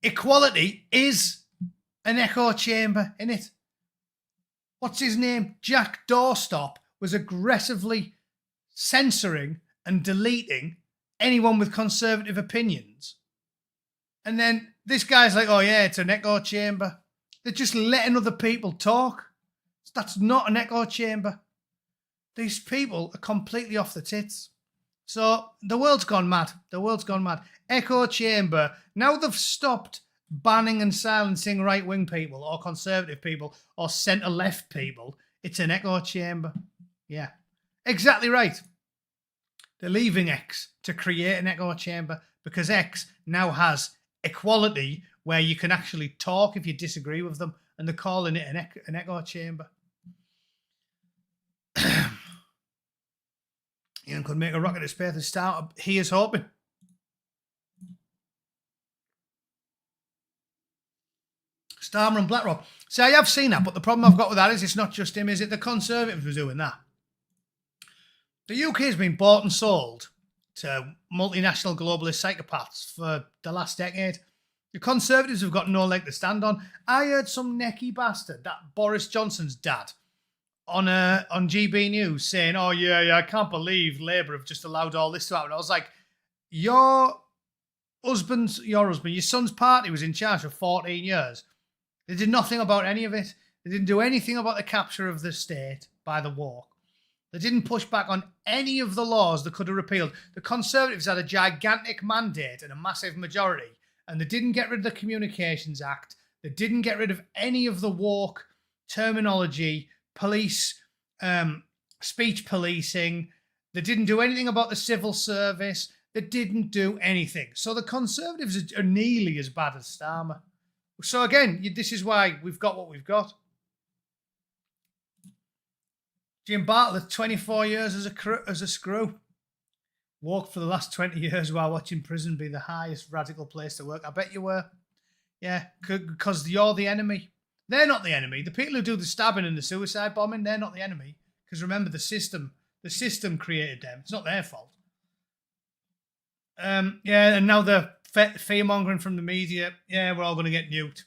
equality is an echo chamber, innit? What's his name? Jack Doorstop was aggressively censoring and deleting anyone with conservative opinions. And then this guy's like, oh yeah, it's an echo chamber. They're just letting other people talk. That's not an echo chamber. These people are completely off the tits. So the world's gone mad. The world's gone mad. Echo chamber. Now they've stopped banning and silencing right-wing people or conservative people or centre-left people. It's an echo chamber. Yeah, exactly right. They're leaving X to create an echo chamber because X now has equality where you can actually talk if you disagree with them, and they're calling it an echo chamber. Ian could make a rocket to space and start. He is hoping. Starmer and BlackRock. See, I have seen that, but the problem I've got with that is it's not just him, is it? The Conservatives were doing that. The UK has been bought and sold to multinational globalist psychopaths for the last decade. The Conservatives have got no leg to stand on. I heard some necky bastard, that Boris Johnson's dad, on GB News saying, oh, yeah, I can't believe Labour have just allowed all this to happen. I was like, your son's party was in charge for 14 years. They did nothing about any of it. They didn't do anything about the capture of the state by the war. They didn't push back on any of the laws that could have repealed. The Conservatives had a gigantic mandate and a massive majority, and they didn't get rid of the Communications Act. They didn't get rid of any of the woke terminology, police, speech policing. They didn't do anything about the civil service. They didn't do anything. So the Conservatives are nearly as bad as Starmer. So again, this is why we've got what we've got. Jim Bartlett, 24 years as a screw. Walked for the last 20 years while watching prison be the highest radical place to work. I bet you were. Yeah, because you're the enemy. They're not the enemy. The people who do the stabbing and the suicide bombing, they're not the enemy. Because remember, the system created them. It's not their fault. Yeah, and now the fear-mongering from the media. Yeah, we're all going to get nuked.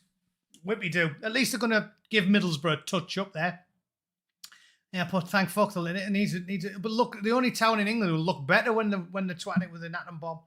Whippy-do. At least they're going to give Middlesbrough a touch up there. Yeah, but thank fuck it needs it. But look, the only town in England will look better when they're twatting it with an atom bomb.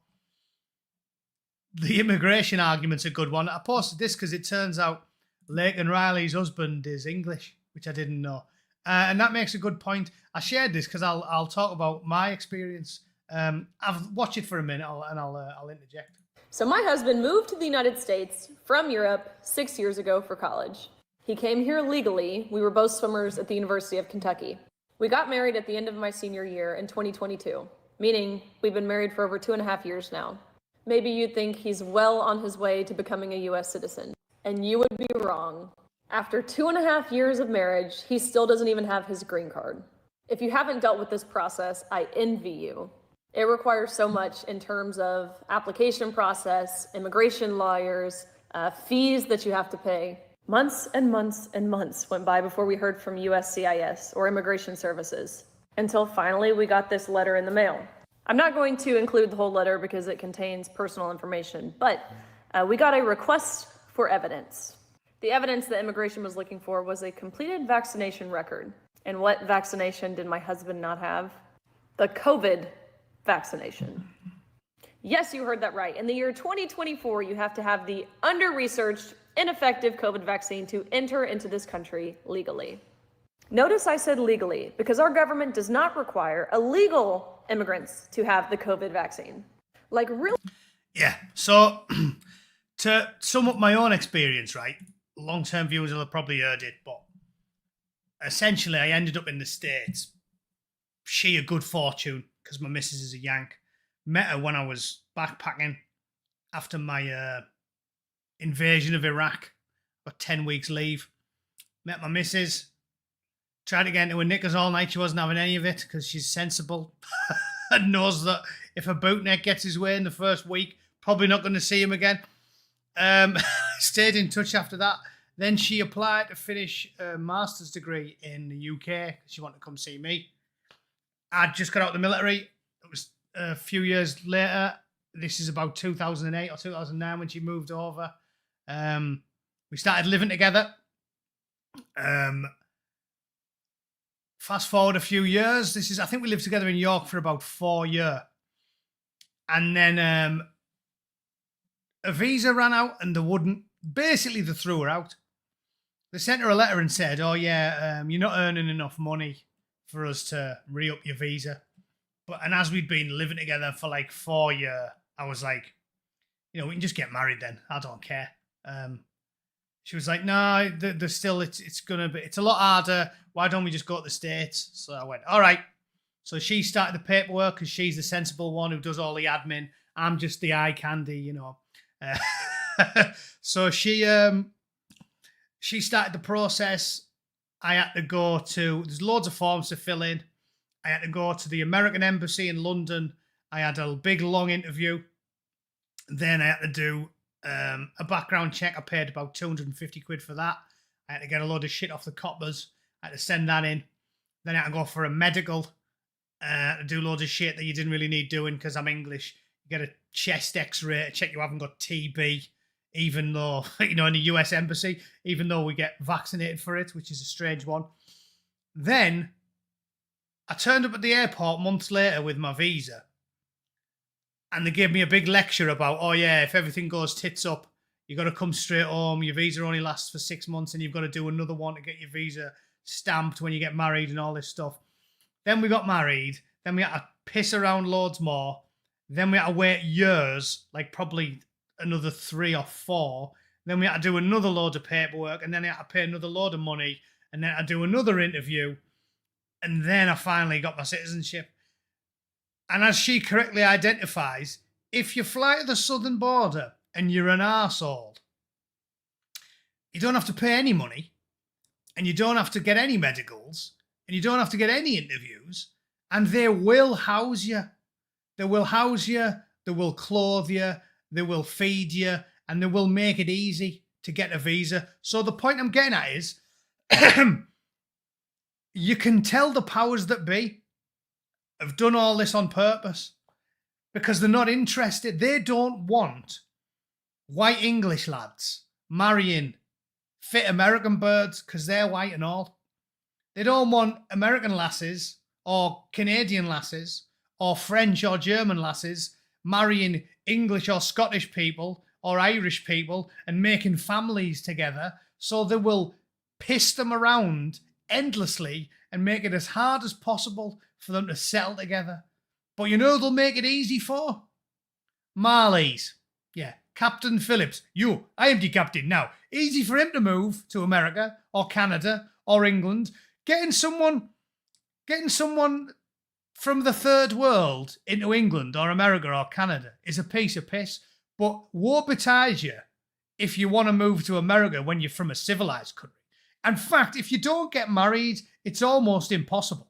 The immigration argument's a good one. I posted this because it turns out Lake and Riley's husband is English, which I didn't know, and that makes a good point. I shared this because I'll talk about my experience. I've watched it for a minute, and I'll interject. So my husband moved to the United States from Europe 6 years ago for college. He came here legally. We were both swimmers at the University of Kentucky. We got married at the end of my senior year in 2022, meaning we've been married for over 2.5 years now. Maybe you'd think he's well on his way to becoming a U.S. citizen, and you would be wrong. After 2.5 years of marriage, he still doesn't even have his green card. If you haven't dealt with this process, I envy you. It requires so much in terms of application process, immigration lawyers, fees that you have to pay. Months and months and months went by before we heard from USCIS or Immigration Services, until finally we got this letter in the mail. I'm not going to include the whole letter because it contains personal information, but we got a request for evidence. The evidence that immigration was looking for was a completed vaccination record. And what vaccination did my husband not have? The COVID vaccination. Yes, you heard that right. In the year 2024, you have to have the under-researched ineffective COVID vaccine to enter into this country legally. Notice I said legally, because our government does not require illegal immigrants to have the COVID vaccine. Like, really? Yeah, so to sum up my own experience, right, long-term viewers will have probably heard it, but essentially I ended up in the States. Sheer good fortune, because my missus is a Yank. Met her when I was backpacking after my invasion of Iraq. Got 10 weeks leave. Met my missus. Tried to get into her knickers all night. She wasn't having any of it because she's sensible and knows that if a bootneck gets his way in the first week, probably not going to see him again. Stayed in touch after that. Then she applied to finish a master's degree in the UK. She wanted to come see me. I'd just got out of the military. It was a few years later. This is about 2008 or 2009 when she moved over. We started living together. Fast forward a few years. I think we lived together in York for about 4 years. And then a visa ran out and they threw her out. They sent her a letter and said, oh yeah, you're not earning enough money for us to re-up your visa. And as we'd been living together for like 4 years, I was like, we can just get married then. I don't care. She was like, no, there's still, it's a lot harder. Why don't we just go to the States? So I went, all right. So she started the paperwork because she's the sensible one who does all the admin. I'm just the eye candy, So she started the process. I had to go there's loads of forms to fill in. I had to go to the American Embassy in London. I had a big, long interview. Then I had to do a background check. I paid about 250 quid for that. I had to get a load of shit off the coppers. I had to send that in. Then I had to go for a medical, to do loads of shit that you didn't really need doing because I'm English. You get a chest x-ray to check you haven't got TB, even though, in the US Embassy, even though we get vaccinated for it, which is a strange one. Then I turned up at the airport months later with my visa. And they gave me a big lecture about, oh yeah, if everything goes tits up, you got to come straight home. Your visa only lasts for 6 months and you've got to do another one to get your visa stamped when you get married and all this stuff. Then we got married. Then we had to piss around loads more. Then we had to wait years, like probably another 3 or 4. Then we had to do another load of paperwork. And then I had to pay another load of money. And then I had to do another interview. And then I finally got my citizenship. And as she correctly identifies, if you fly to the southern border and you're an arsehole, you don't have to pay any money and you don't have to get any medicals and you don't have to get any interviews and they will house you. They will house you, they will clothe you, they will feed you and they will make it easy to get a visa. So the point I'm getting at is you can tell the powers that be have done all this on purpose because they're not interested. They don't want white English lads marrying fit American birds because they're white and all. They don't want American lasses or Canadian lasses or French or German lasses marrying English or Scottish people or Irish people and making families together. So they will piss them around endlessly and make it as hard as possible for them to settle together. But they'll make it easy for? Marlies. Yeah, Captain Phillips. I am the captain now. Easy for him to move to America or Canada or England. Getting someone from the third world into England or America or Canada is a piece of piss. But woe betide you if you want to move to America when you're from a civilized country. In fact, if you don't get married, it's almost impossible.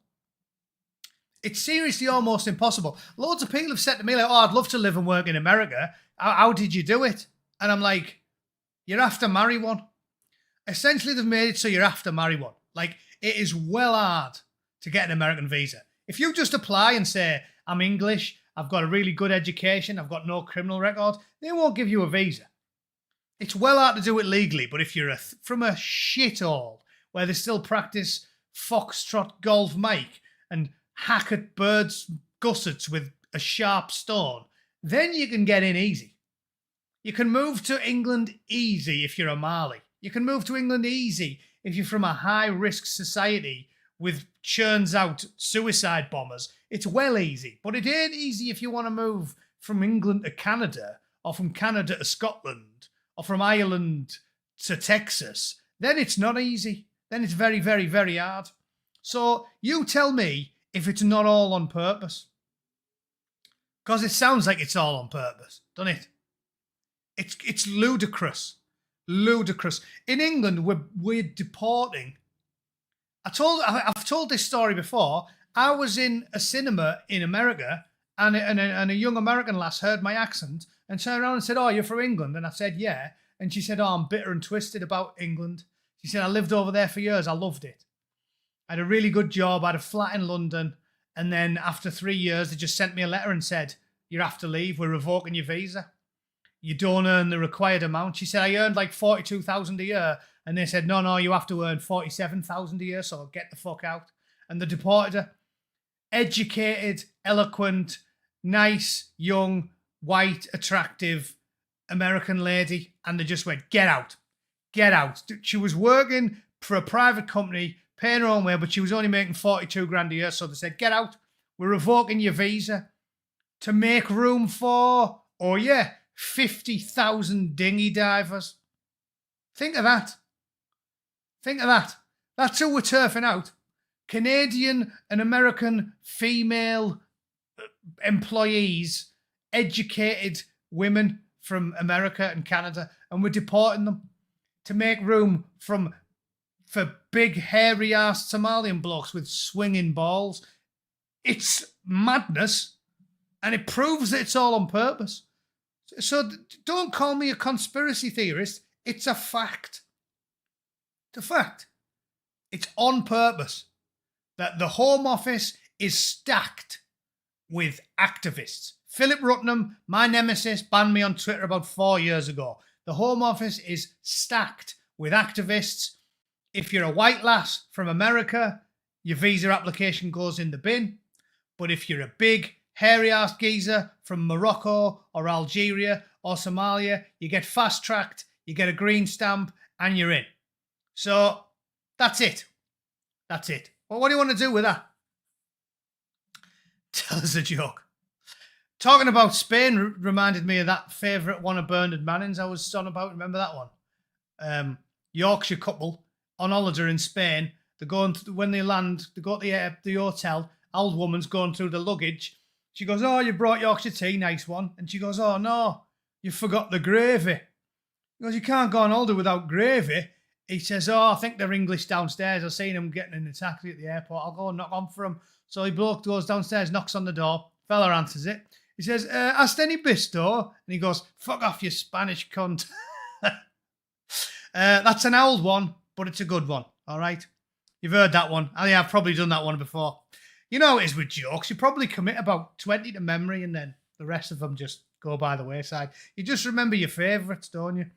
It's seriously almost impossible. Loads of people have said to me, like, oh, I'd love to live and work in America. How did you do it? And I'm like, you have to marry one. Essentially, they've made it so you have to marry one. Like, it is well hard to get an American visa. If you just apply and say, I'm English, I've got a really good education, I've got no criminal record, they won't give you a visa. It's well hard to do it legally, but if you're from a shithole where they still practice foxtrot golf Mike and hack at birds' gussets with a sharp stone, then you can get in easy. You can move to England easy if you're a Mali. You can move to England easy if you're from a high-risk society with churns out suicide bombers. It's well easy. But it ain't easy if you want to move from England to Canada, or from Canada to Scotland, or from Ireland to Texas. Then it's not easy. Then it's very, very, very hard. So you tell me if it's not all on purpose. Because it sounds like it's all on purpose, doesn't it? It's ludicrous. Ludicrous. In England, we're deporting. I've told this story before. I was in a cinema in America, and a young American lass heard my accent and turned around and said, "Oh, you're from England?" And I said, "Yeah." And she said, "Oh, I'm bitter and twisted about England." She said, "I lived over there for years. I loved it. I had a really good job. I had a flat in London. And then after 3 years, they just sent me a letter and said, you have to leave. We're revoking your visa. You don't earn the required amount." She said, "I earned like 42,000 a year." And they said, no, you have to earn 47,000 a year. So get the fuck out." And they deported her. Educated, eloquent, nice, young, white, attractive American lady. And they just went, "Get out. Get out." She was working for a private company, paying her own way, but she was only making 42 grand a year. So they said, "Get out. We're revoking your visa to make room for, 50,000 dinghy divers." Think of that. Think of that. That's who we're turfing out. Canadian and American female employees, educated women from America and Canada, and we're deporting them to make room for big, hairy-ass Somalian blokes with swinging balls. It's madness, and it proves that it's all on purpose. So don't call me a conspiracy theorist. It's a fact. It's a fact. It's on purpose that the Home Office is stacked with activists. Philip Rutnam, my nemesis, banned me on Twitter about 4 years ago. The Home Office is stacked with activists. If you're a white lass from America, your visa application goes in the bin. But if you're a big, hairy-ass geezer from Morocco or Algeria or Somalia, you get fast-tracked, you get a green stamp, and you're in. So that's it. That's it. Well, what do you want to do with that? Tell us a joke. Talking about Spain reminded me of that favourite one of Bernard Manning's I was on about. Remember that one? Yorkshire couple on holiday in Spain. They're going to, when they land, they go to the hotel. Old woman's going through the luggage. She goes, "Oh, you brought Yorkshire tea, nice one." And she goes, "Oh no, you forgot the gravy." He goes, "You can't go on holiday without gravy." He says, "Oh, I think they're English downstairs. I've seen them getting in a taxi at the airport. I'll go and knock on for them." So he bloke goes downstairs, knocks on the door. Fella answers it. He says, "Asked any bisto?" And he goes, "Fuck off, you Spanish cunt." That's an old one, but it's a good one. All right. You've heard that one. I've probably done that one before. You know it is with jokes. You probably commit about 20 to memory and then the rest of them just go by the wayside. You just remember your favourites, don't you?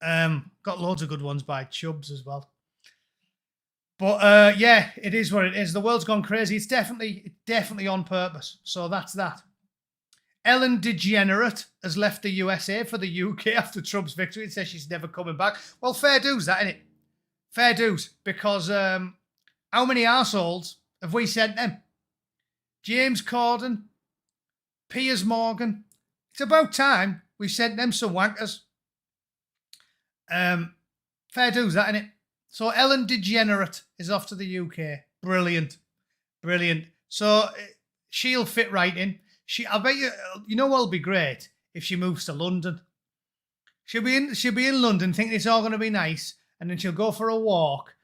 Got loads of good ones by Chubbs as well. But it is what it is. The world's gone crazy. It's definitely on purpose. So that's that. Ellen DeGenerate has left the USA for the UK after Trump's victory. It says she's never coming back. Well, fair dues, that, innit? Fair dues. Because how many arseholes have we sent them? James Corden, Piers Morgan. It's about time we sent them some wankers. Fair dues, that, innit? So Ellen DeGenerate is off to the UK. Brilliant. Brilliant. So she'll fit right in. I bet you know what'll be great if she moves to London. She'll be in London thinking it's all going to be nice, and then she'll go for a walk,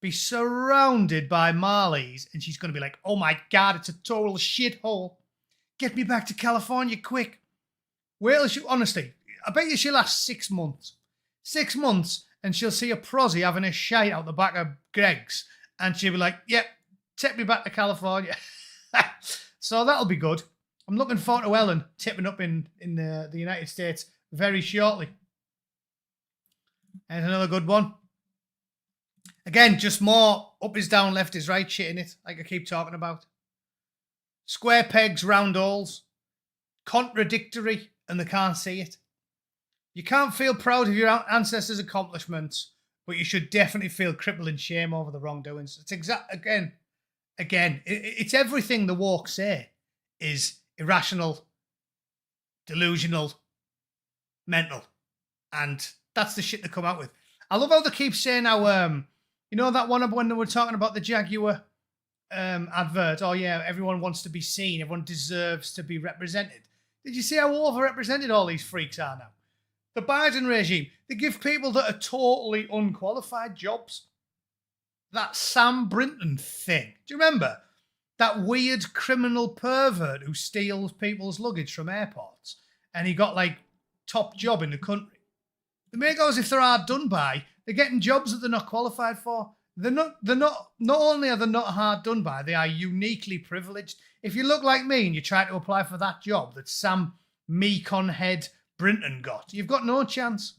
be surrounded by Marlies, and she's going to be like, "Oh my God, it's a total shithole. Get me back to California quick." Wait till honestly, I bet you she'll last 6 months. 6 months, and she'll see a prosy having a shite out the back of Greg's, and she'll be like, "Yep, take me back to California." So that'll be good. I'm looking forward to Ellen tipping up in the United States very shortly. And another good one. Again, just more up is down, left is right shit in it, like I keep talking about. Square pegs, round holes. Contradictory, and they can't see it. You can't feel proud of your ancestors' accomplishments, but you should definitely feel crippling shame over the wrongdoings. It's it's everything the woke say is irrational, delusional, mental, and that's the shit they come out with. I love how they keep saying how you know that one when they were talking about the Jaguar advert. Oh yeah, everyone wants to be seen. Everyone deserves to be represented. Did you see how overrepresented all these freaks are now? The Biden regime, they give people that are totally unqualified jobs. That Sam Brinton thing. Do you remember? That weird criminal pervert who steals people's luggage from airports. And he got like top job in the country. They make out as if they're hard done by. They're getting jobs that they're not qualified for. Not only are they not hard done by, they are uniquely privileged. If you look like me and you try to apply for that job that Sam Mekon Head Brinton got, you've got no chance.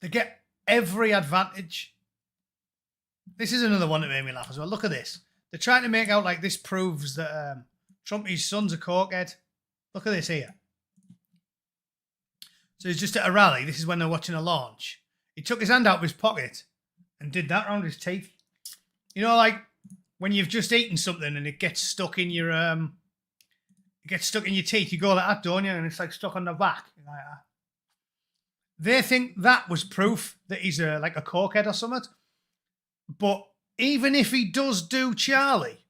They get every advantage. This is another one that made me laugh as well. Look at this. They're trying to make out like this proves that Trumpy's son's a cokehead. Look at this here. So he's just at a rally. This is when they're watching a launch. He took his hand out of his pocket and did that around his teeth. You know, like when you've just eaten something and it gets stuck in your teeth. You go like that, don't you? And it's like stuck on the back. Like that. They think that was proof that he's like a cokehead or something. But even if he does do Charlie,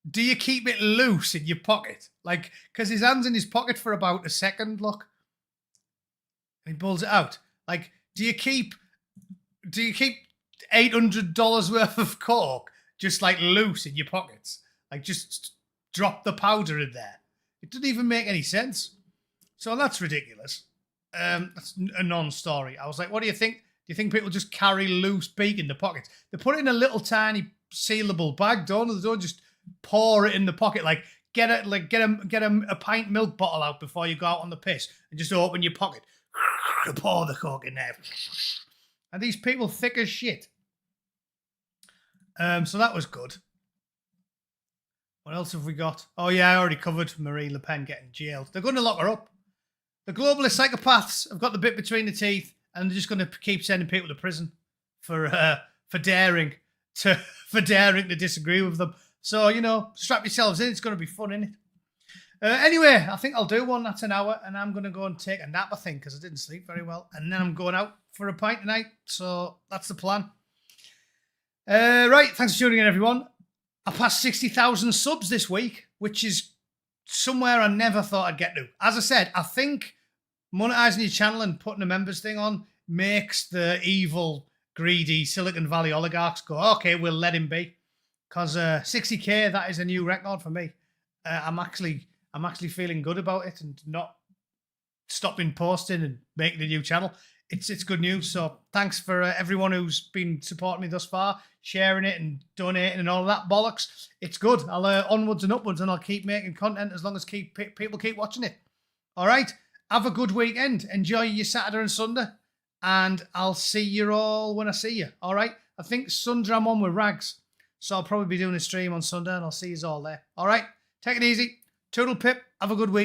do you keep it loose in your pocket? Like, because his hand's in his pocket for about a second, look. And he pulls it out. Like, do you keep $800 worth of coke just like loose in your pockets? Like, just drop the powder in there. It doesn't even make any sense. So that's ridiculous. That's a non-story. I was like, what do you think? Do you think people just carry loose beak in the pockets? They put it in a little tiny sealable bag, don't they? They don't just pour it in the pocket. Like get a pint milk bottle out before you go out on the piss and just open your pocket. Pour the coke in there. And these people thick as shit. So that was good. What else have we got? Oh yeah, I already covered Marine Le Pen getting jailed. They're going to lock her up. The globalist psychopaths have got the bit between the teeth, and they're just going to keep sending people to prison for daring to disagree with them. So strap yourselves in. It's going to be fun, isn't it? Anyway, I think I'll do one. That's an hour, and I'm going to go and take a nap, I think, because I didn't sleep very well. And then I'm going out for a pint tonight. So that's the plan. Right, thanks for tuning in, everyone. I passed 60,000 subs this week, which is somewhere I never thought I'd get to. As I said, I think monetizing your channel and putting a members thing on makes the evil, greedy Silicon Valley oligarchs go, okay, we'll let him be. Because 60k, that is a new record for me. I'm actually feeling good about it and not stopping posting and making a new channel. It's good news. So thanks for everyone who's been supporting me thus far, sharing it and donating and all of that bollocks. It's good. I'll onwards and upwards, and I'll keep making content as long as people keep watching it. All right. Have a good weekend. Enjoy your Saturday and Sunday, and I'll see you all when I see you. All right. I think Sunday I'm on with Rags, so I'll probably be doing a stream on Sunday, and I'll see you all there. All right. Take it easy. Toodle pip. Have a good week.